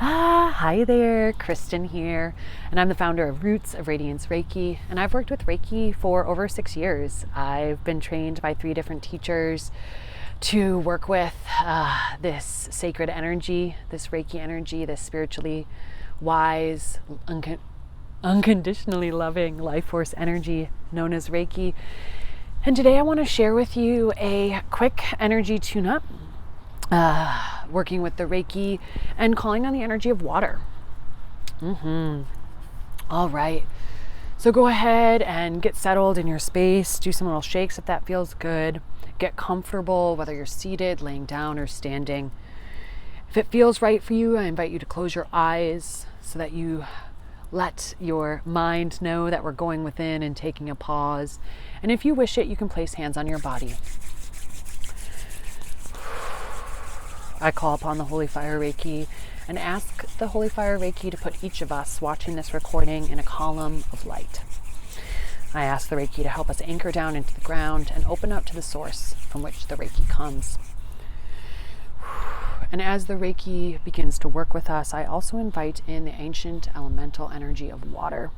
Hi there, Kristen here, and I'm the founder of Roots of Radiance Reiki, and I've worked with Reiki for over 6 years. I've been trained by 3 different teachers to work with this sacred energy, this Reiki energy, this spiritually wise, unconditionally loving life force energy known as Reiki. And today I want to share with you a quick energy tune-up. Working with the Reiki and calling on the energy of water. All right. So go ahead and get settled in your space. Do some little shakes if that feels good. Get comfortable, whether you're seated, laying down, or standing. If it feels right for you, I invite you to close your eyes so that you let your mind know that we're going within and taking a pause. And if you wish it, you can place hands on your body. I call upon the Holy Fire Reiki and ask the Holy Fire Reiki to put each of us watching this recording in a column of light. I ask the Reiki to help us anchor down into the ground and open up to the source from which the Reiki comes. And as the Reiki begins to work with us, I also invite in the ancient elemental energy of water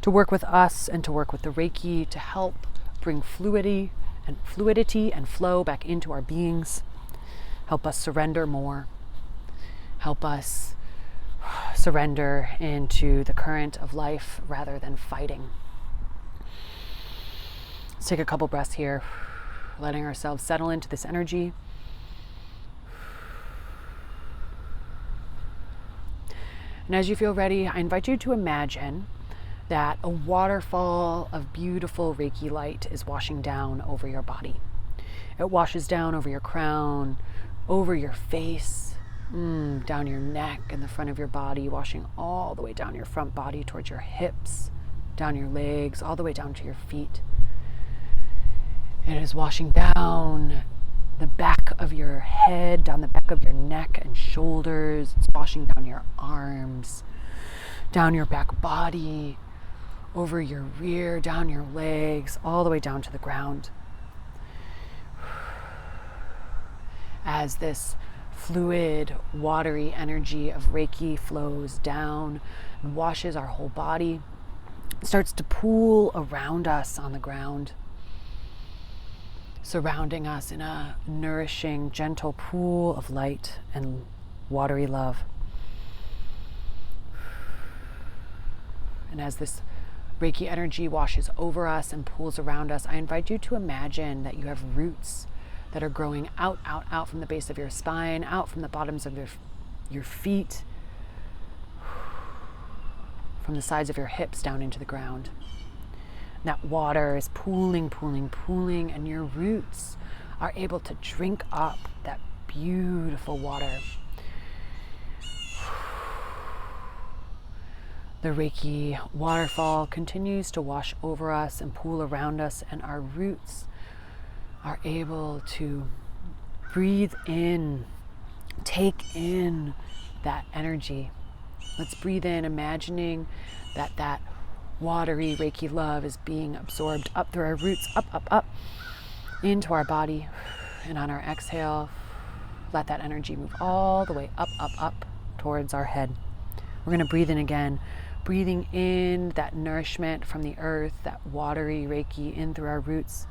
to work with us and to work with the Reiki to help bring fluidity and flow back into our beings. Help us surrender more. Help us surrender into the current of life rather than fighting. Let's take a couple breaths here, letting ourselves settle into this energy. And as you feel ready, I invite you to imagine that a waterfall of beautiful Reiki light is washing down over your body. It washes down over your crown, over your face, down your neck and the front of your body, washing all the way down your front body towards your hips, down your legs, all the way down to your feet. It is washing down the back of your head, down the back of your neck and shoulders. It's washing down your arms, down your back body, over your rear, down your legs, all the way down to the ground. As this fluid, watery energy of Reiki flows down and washes our whole body, it starts to pool around us on the ground, surrounding us in a nourishing, gentle pool of light and watery love. And as this Reiki energy washes over us and pools around us, I invite you to imagine that you have roots that are growing out from the base of your spine, out from the bottoms of your feet, from the sides of your hips down into the ground. And that water is pooling, and your roots are able to drink up that beautiful water. The Reiki waterfall continues to wash over us and pool around us, and our roots are able to breathe in, take in that energy. Let's breathe in, imagining that watery Reiki love is being absorbed up through our roots, up, into our body. And on our exhale, let that energy move all the way up towards our head. We're going to breathe in again, breathing in that nourishment from the earth, that watery Reiki in through our roots,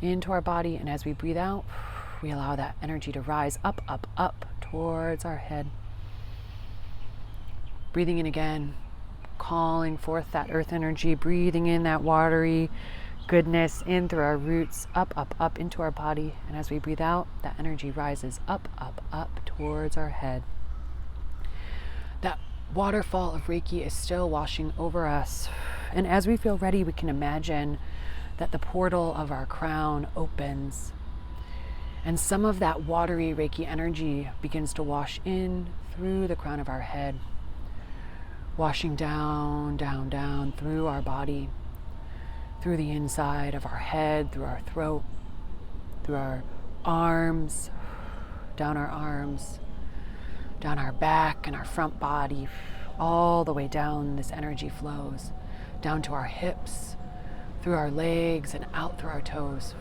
into our body. And as we breathe out, we allow that energy to rise up towards our head. Breathing in again, calling forth that earth energy, breathing in that watery goodness in through our roots, up into our body. And as we breathe out, that energy rises up towards our head. That waterfall of Reiki is still washing over us. And as we feel ready, we can imagine that the portal of our crown opens and some of that watery Reiki energy begins to wash in through the crown of our head, washing down through our body, through the inside of our head, through our throat, through our arms, down our back and our front body, all the way down. This energy flows down to our hips, through our legs and out through our toes.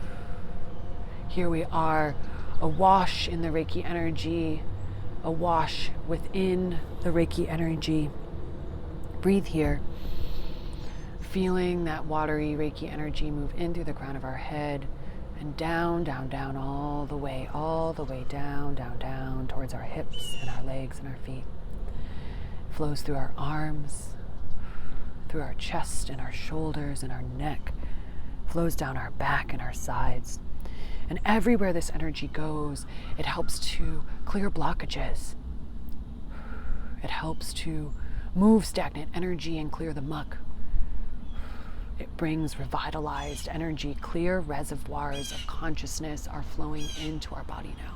Here we are, awash in the Reiki energy, awash within the Reiki energy. Breathe here, feeling that watery Reiki energy move in through the crown of our head and down, down, down, all the way down, down, down towards our hips and our legs and our feet. Flows through our arms, through our chest and our shoulders and our neck, flows down our back and our sides. And everywhere this energy goes, it helps to clear blockages. It helps to move stagnant energy and clear the muck. It brings revitalized energy. Clear reservoirs of consciousness are flowing into our body now.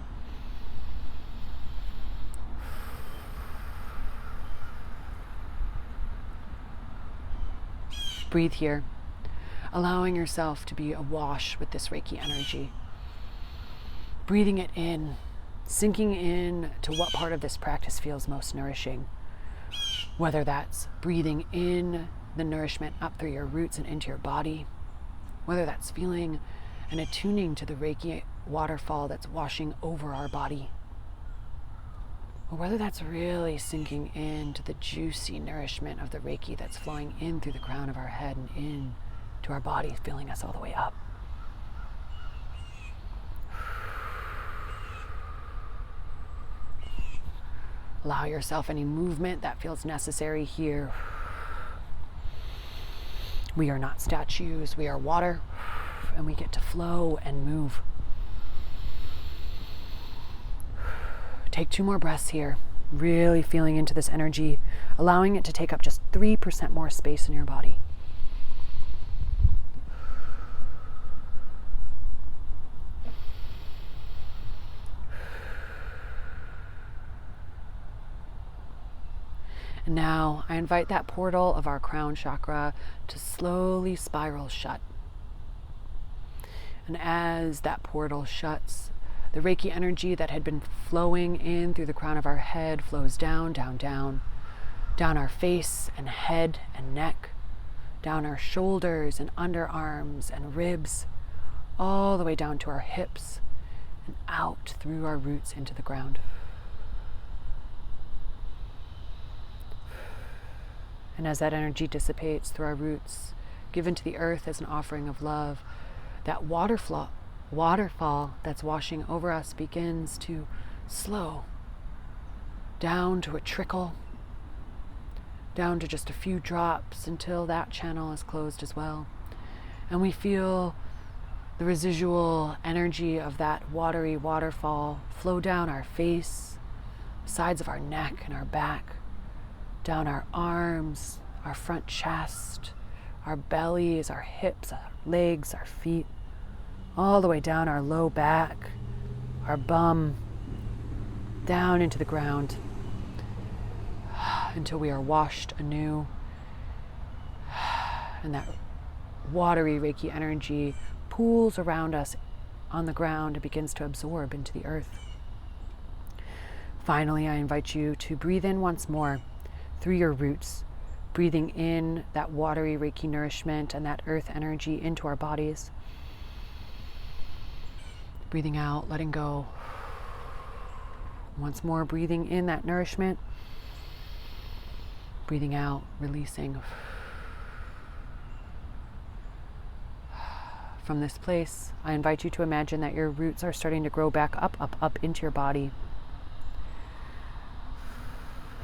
Breathe here, allowing yourself to be awash with this Reiki energy. Breathing it in, sinking in to what part of this practice feels most nourishing. Whether that's breathing in the nourishment up through your roots and into your body, whether that's feeling and attuning to the Reiki waterfall that's washing over our body, or whether that's really sinking into the juicy nourishment of the Reiki that's flowing in through the crown of our head and in to our body, filling us all the way up. Allow yourself any movement that feels necessary here. We are not statues, we are water, and we get to flow and move. Take 2 more breaths here, really feeling into this energy, allowing it to take up just 3% more space in your body. And now I invite that portal of our crown chakra to slowly spiral shut. And as that portal shuts, the Reiki energy that had been flowing in through the crown of our head flows down, down, down, down our face and head and neck, down our shoulders and underarms and ribs, all the way down to our hips and out through our roots into the ground. And as that energy dissipates through our roots, given to the earth as an offering of love, that waterfall that's washing over us begins to slow down to a trickle, down to just a few drops until that channel is closed as well. And we feel the residual energy of that watery waterfall flow down our face, sides of our neck and our back, down our arms, our front chest, our bellies, our hips, our legs, our feet, all the way down our low back, our bum, down into the ground until we are washed anew. And that watery Reiki energy pools around us on the ground and begins to absorb into the earth. Finally, I invite you to breathe in once more through your roots, breathing in that watery Reiki nourishment and that earth energy into our bodies. Breathing out, letting go. Once more, breathing in that nourishment. Breathing out, releasing. From this place, I invite you to imagine that your roots are starting to grow back up, up, up into your body.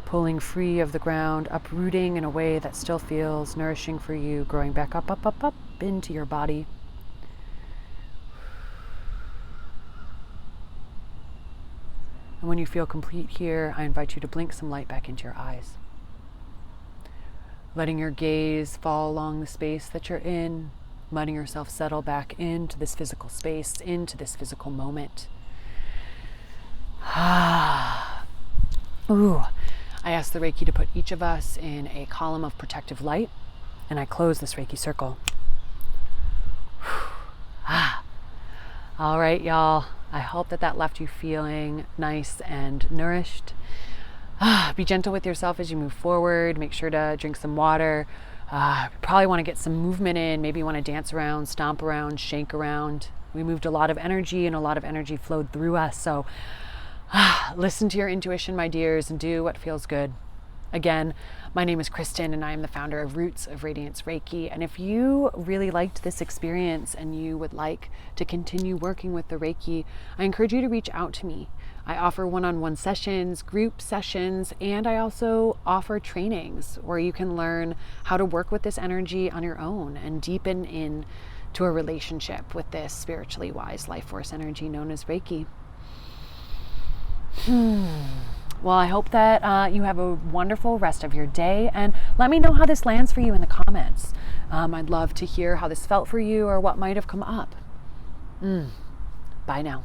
Pulling free of the ground, uprooting in a way that still feels nourishing for you, growing back up, up, up, up into your body. And when you feel complete here, I invite you to blink some light back into your eyes. Letting your gaze fall along the space that you're in, letting yourself settle back into this physical space, into this physical moment. Ooh. I ask the Reiki to put each of us in a column of protective light, and I close this Reiki circle. All right, y'all. I hope that left you feeling nice and nourished. Be gentle with yourself as you move forward. Make sure to drink some water. Probably want to get some movement in. Maybe you want to dance around, stomp around, shake around. We moved a lot of energy, and a lot of energy flowed through us. So Listen to your intuition, my dears, and do what feels good. Again, my name is Kristen, and I am the founder of Roots of Radiance Reiki. And if you really liked this experience and you would like to continue working with the Reiki, I encourage you to reach out to me. I offer one-on-one sessions, group sessions, and I also offer trainings where you can learn how to work with this energy on your own and deepen into a relationship with this spiritually wise life force energy known as Reiki. Well, I hope that you have a wonderful rest of your day, and let me know how this lands for you in the comments. I'd love to hear how this felt for you or what might have come up. Bye now.